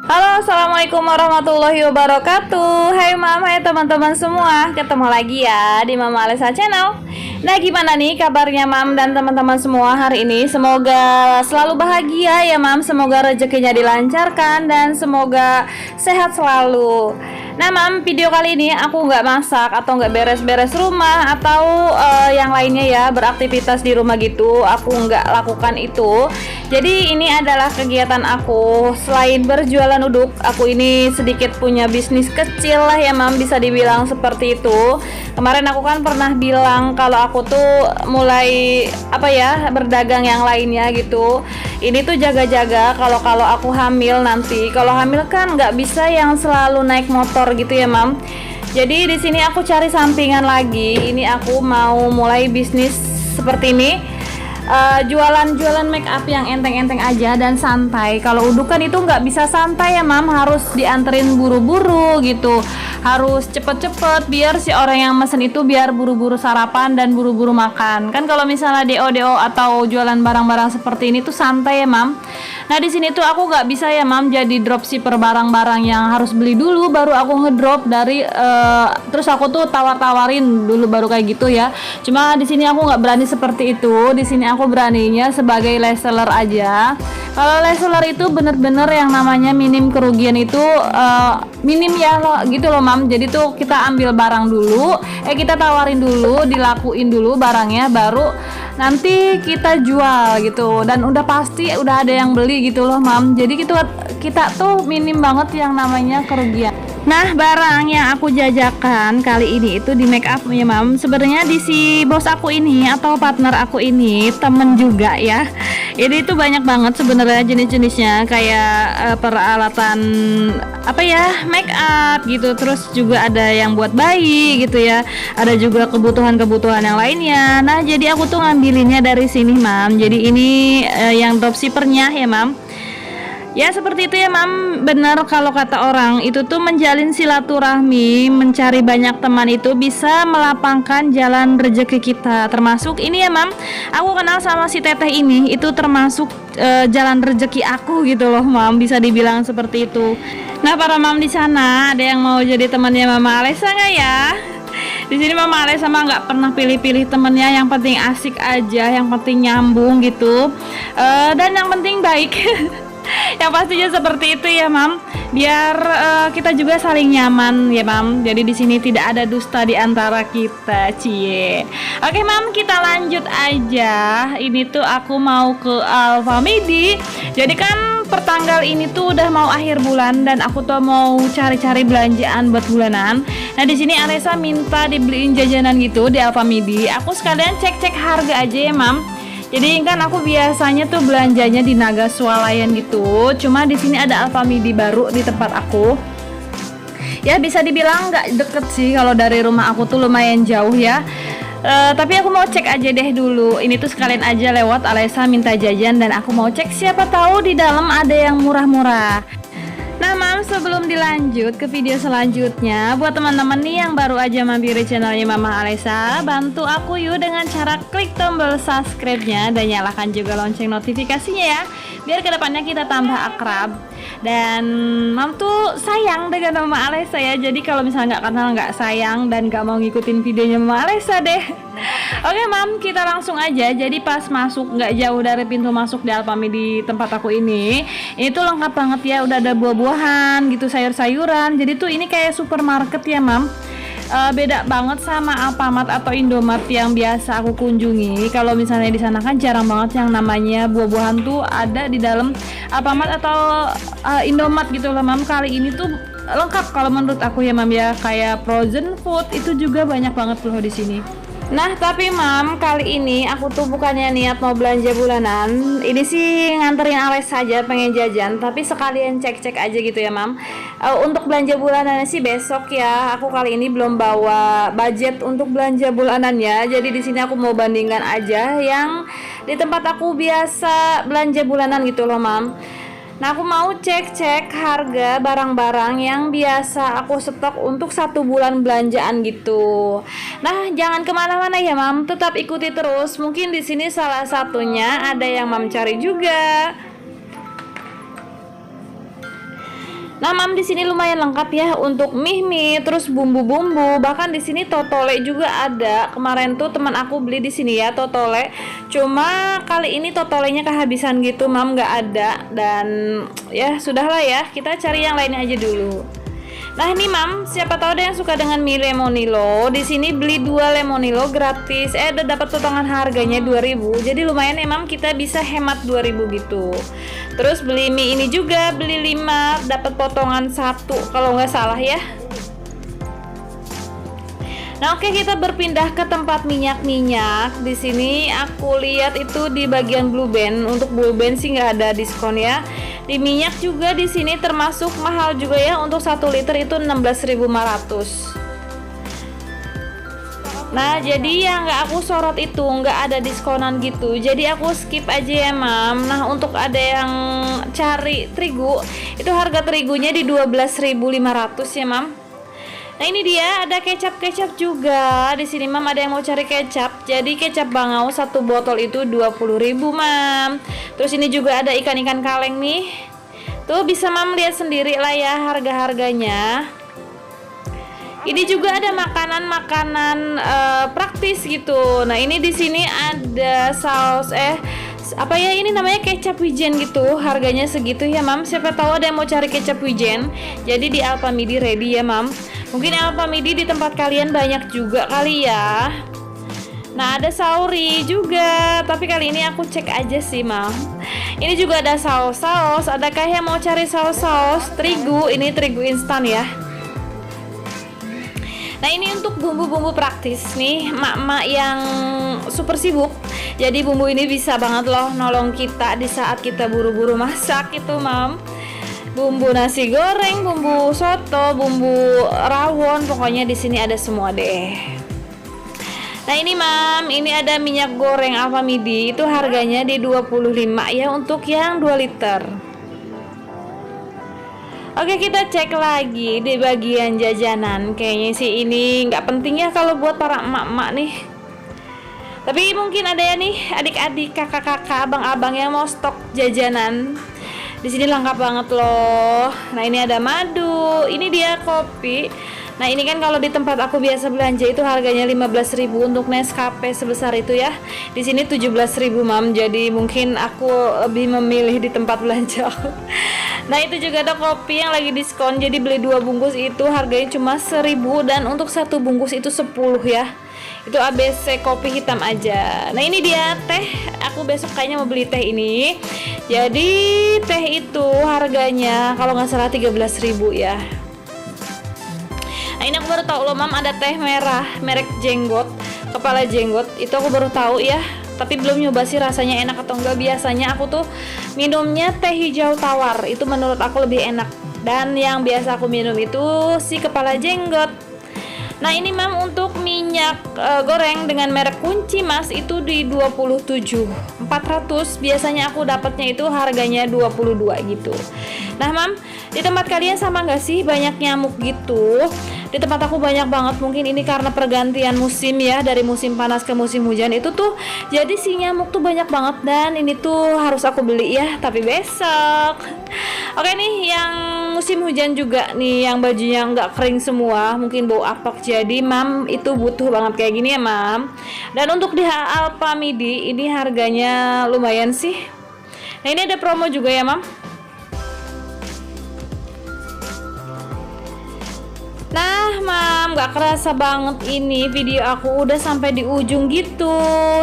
Halo, assalamualaikum warahmatullahi wabarakatuh. Hai mam, hai teman-teman semua. Ketemu lagi ya di Mama Alesa Channel. Nah, gimana nih kabarnya mam dan teman-teman semua hari ini? Semoga selalu bahagia ya mam. Semoga rezekinya dilancarkan dan semoga sehat selalu. Nah mam, video kali ini aku nggak masak atau nggak beres-beres rumah atau yang lainnya ya, beraktivitas di rumah gitu. Aku nggak lakukan itu. Jadi ini adalah kegiatan aku selain berjualan uduk. Aku ini sedikit punya bisnis kecil lah ya mam, bisa dibilang seperti itu. Kemarin aku kan pernah bilang kalau aku tuh mulai berdagang yang lainnya gitu. Ini tuh jaga-jaga kalau aku hamil nanti. Kalau hamil kan nggak bisa yang selalu naik motor gitu ya mam. Jadi di sini aku cari sampingan lagi. Ini aku mau mulai bisnis seperti ini. Jualan make up yang enteng-enteng aja dan santai. Kalau udukan itu nggak bisa santai ya mam, harus dianterin buru-buru gitu, harus cepet-cepet biar si orang yang mesen itu biar buru-buru sarapan dan buru-buru makan. Kan kalau misalnya DO atau jualan barang-barang seperti ini tuh santai ya mam. Nah di sini tuh aku nggak bisa ya mam jadi dropshipper barang-barang yang harus beli dulu baru aku ngedrop dari terus aku tuh tawar-tawarin dulu baru kayak gitu ya. Cuma di sini aku nggak berani seperti itu. Di sini aku beraninya sebagai reseller aja. Kalau reseller itu bener-bener yang namanya minim kerugian itu minim ya lo gitu loh mam. Jadi tuh kita ambil barang dulu, kita tawarin dulu, dilakuin dulu barangnya, baru nanti kita jual gitu. Dan udah pasti udah ada yang beli gitu loh mam. Jadi kita tuh minim banget yang namanya kerugian. Nah, barang yang aku jajakan kali ini itu di make up ya mam. Sebenarnya di si bos aku ini atau partner aku ini temen juga ya. Ini tuh banyak banget sebenarnya jenis-jenisnya, kayak peralatan make up gitu. Terus juga ada yang buat bayi gitu ya. Ada juga kebutuhan-kebutuhan yang lainnya. Nah, jadi aku tuh ngambilinnya dari sini mam. Jadi ini yang dropshippernya ya mam. Ya seperti itu ya mam, benar kalau kata orang itu tuh menjalin silaturahmi, mencari banyak teman itu bisa melapangkan jalan rezeki kita. Termasuk ini ya mam, aku kenal sama si teteh ini, itu termasuk jalan rezeki aku gitu loh mam, bisa dibilang seperti itu. Nah para mam di sana ada yang mau jadi temannya Mama Alesa nggak ya? Di sini Mama Alesa mah nggak pernah pilih-pilih temennya, yang penting asik aja, yang penting nyambung gitu, dan yang penting baik. Yang pastinya seperti itu ya mam, biar kita juga saling nyaman ya mam. Jadi di sini tidak ada dusta di antara kita, cie. Oke mam, kita lanjut aja. Ini tuh aku mau ke Alfamidi. Jadi kan pertanggal ini tuh udah mau akhir bulan dan aku tuh mau cari-cari belanjaan buat bulanan. Nah di sini Alesa minta dibeliin jajanan gitu di Alfamidi. Aku sekalian cek-cek harga aja ya mam. Jadi kan aku biasanya tuh belanjanya di Naga Swalayan gitu. Cuma di sini ada Alfamidi baru di tempat aku. Ya bisa dibilang nggak deket sih, kalau dari rumah aku tuh lumayan jauh ya. Tapi aku mau cek aja deh dulu. Ini tuh sekalian aja lewat Alesa minta jajan dan aku mau cek, siapa tahu di dalam ada yang murah-murah. Nah mam, sebelum dilanjut ke video selanjutnya, buat teman-teman nih yang baru aja mampir di channelnya Mama Alesa, bantu aku yuk dengan cara klik tombol subscribe-nya dan nyalakan juga lonceng notifikasinya ya, biar kedepannya kita tambah akrab. Dan mam tuh sayang dengan Mama Alesa ya, jadi kalau misalnya nggak kenal nggak sayang dan nggak mau ngikutin videonya Mama Alesa deh. Oke mam, kita langsung aja. Jadi pas masuk, nggak jauh dari pintu masuk di Alfamidi di tempat aku ini tuh lengkap banget ya, udah ada buah-buahan gitu, sayur-sayuran. Jadi tuh ini kayak supermarket ya mam. Beda banget sama Alfamart atau Indomart yang biasa aku kunjungi. Kalau misalnya di sana kan jarang banget yang namanya buah-buahan tuh ada di dalam Alfamart atau Indomart gitu loh mam. Kali ini tuh lengkap kalau menurut aku ya mam ya, kayak frozen food itu juga banyak banget loh di sini. Nah tapi mam, kali ini aku tuh bukannya niat mau belanja bulanan. Ini sih nganterin Ales saja, pengen jajan, tapi sekalian cek-cek aja gitu ya mam. Untuk belanja bulanannya sih besok ya. Aku kali ini belum bawa budget untuk belanja bulanannya. Jadi di sini aku mau bandingkan aja yang di tempat aku biasa belanja bulanan gitu loh mam. Nah aku mau cek-cek harga barang-barang yang biasa aku stok untuk 1 bulan belanjaan gitu. Nah jangan kemana-mana ya mam, tetap ikuti terus. Mungkin di sini salah satunya ada yang mam cari juga. Nah, Mam di sini lumayan lengkap ya untuk mie, terus bumbu-bumbu. Bahkan di sini totole juga ada. Kemarin tuh teman aku beli di sini ya totole. Cuma kali ini totolenya kehabisan gitu, Mam, nggak ada. Dan ya sudahlah ya, kita cari yang lainnya aja dulu. Nah ini Mam, siapa tahu ada yang suka dengan mie lemonilo. Di sini beli 2 lemonilo gratis. Udah dapat potongan harganya 2.000. Jadi lumayan ya Mam, kita bisa hemat 2.000 gitu. Terus beli mie ini juga, beli 5 dapat potongan 1 kalau nggak salah ya. Nah oke, kita berpindah ke tempat minyak-minyak. Di sini aku lihat itu di bagian Blue Band. Untuk Blue Band sih nggak ada diskon ya. Di minyak juga di sini termasuk mahal juga ya. Untuk 1 liter itu 16.500. Nah jadi yang nggak aku sorot itu nggak ada diskonan gitu. Jadi aku skip aja ya Mam. Nah untuk ada yang cari terigu, itu harga terigunya di 12.500 ya Mam. Nah ini dia ada kecap juga di sini Mam, ada yang mau cari kecap. Jadi kecap bangau 1 botol itu 20.000 Mam. Terus ini juga ada ikan-ikan kaleng nih. Tuh bisa Mam lihat sendiri lah ya harga-harganya. Ini juga ada makanan-makanan praktis gitu. Nah ini di sini ada saus apa ya ini namanya kecap wijen gitu. Harganya segitu ya Mam. Siapa tahu ada yang mau cari kecap wijen. Jadi di Alfamidi ready ya Mam. Mungkin Alfamidi di tempat kalian banyak juga kali ya. Nah ada sauri juga, tapi kali ini aku cek aja sih Mam. Ini juga ada saus-saus. Adakah yang mau cari saus-saus terigu? Ini terigu instan ya. Nah ini untuk bumbu-bumbu praktis nih mak-mak yang super sibuk. Jadi bumbu ini bisa banget loh nolong kita di saat kita buru-buru masak itu Mam. Bumbu nasi goreng, bumbu soto, bumbu rawon, pokoknya di sini ada semua deh. Nah ini Mam, ini ada minyak goreng Alfamidi, itu harganya di 25 ya untuk yang 2 liter. Oke kita cek lagi di bagian jajanan. Kayaknya sih ini nggak penting ya kalau buat para emak-emak nih. Tapi mungkin ada ya nih adik-adik, kakak-kakak, abang-abang yang mau stok jajanan. Di sini lengkap banget loh. Nah ini ada madu, ini dia kopi. Nah ini kan kalau di tempat aku biasa belanja itu harganya 15.000 untuk Nescafe sebesar itu ya. Di sini 17.000 Mam. Jadi mungkin aku lebih memilih di tempat belanja. Nah itu juga ada kopi yang lagi diskon. Jadi beli 2 bungkus itu harganya cuma 1.000 dan untuk 1 bungkus itu 10 ya. Itu ABC kopi hitam aja. Nah ini dia teh. Aku besok kayaknya mau beli teh ini. Jadi teh itu harganya kalau nggak salah 13.000 ya. Nah ini aku baru tahu loh Mam, ada teh merah merek Jenggot, kepala jenggot. Itu aku baru tahu ya. Tapi belum nyoba sih rasanya enak atau enggak. Biasanya aku tuh minumnya teh hijau tawar. Itu menurut aku lebih enak. Dan yang biasa aku minum itu si kepala jenggot. Nah ini Mam untuk minyak goreng dengan merek Kunci Mas itu di 27.400. Biasanya aku dapatnya itu harganya 22 gitu. Nah Mam, di tempat kalian sama nggak sih banyak nyamuk gitu? Di tempat aku banyak banget. Mungkin ini karena pergantian musim ya, dari musim panas ke musim hujan itu tuh jadi si nyamuk tuh banyak banget. Dan ini tuh harus aku beli ya, tapi besok. Oke nih, yang musim hujan juga nih, yang bajunya nggak kering semua, mungkin bau apek. Jadi Mam itu butuh banget kayak gini ya Mam. Dan untuk di Alfamidi ini harganya lumayan sih. Nah ini ada promo juga ya Mam. Nah Mam, gak kerasa banget ini video aku udah sampai di ujung gitu.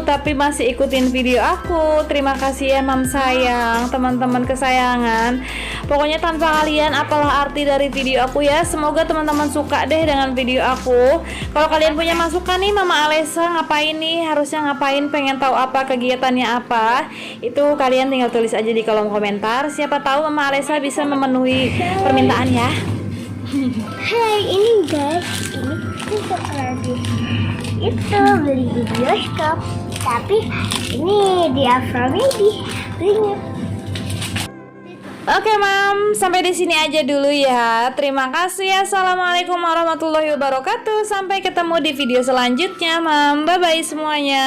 Tapi masih ikutin video aku. Terima kasih ya Mam sayang, teman-teman kesayangan. Pokoknya tanpa kalian apalah arti dari video aku ya. Semoga teman-teman suka deh dengan video aku. Kalau kalian punya masukan nih, Mama Alesa ngapain nih, harusnya ngapain, pengen tahu apa, kegiatannya apa, itu kalian tinggal tulis aja di kolom komentar. Siapa tahu Mama Alesa bisa memenuhi permintaan ya. Hai, ini guys, ini kita lagi itu beli di bioskop, tapi ini di Alfamidi belinya. Oke Mam, sampai di sini aja dulu ya. Terima kasih. Assalamualaikum warahmatullahi wabarakatuh. Sampai ketemu di video selanjutnya Mam. Bye bye semuanya.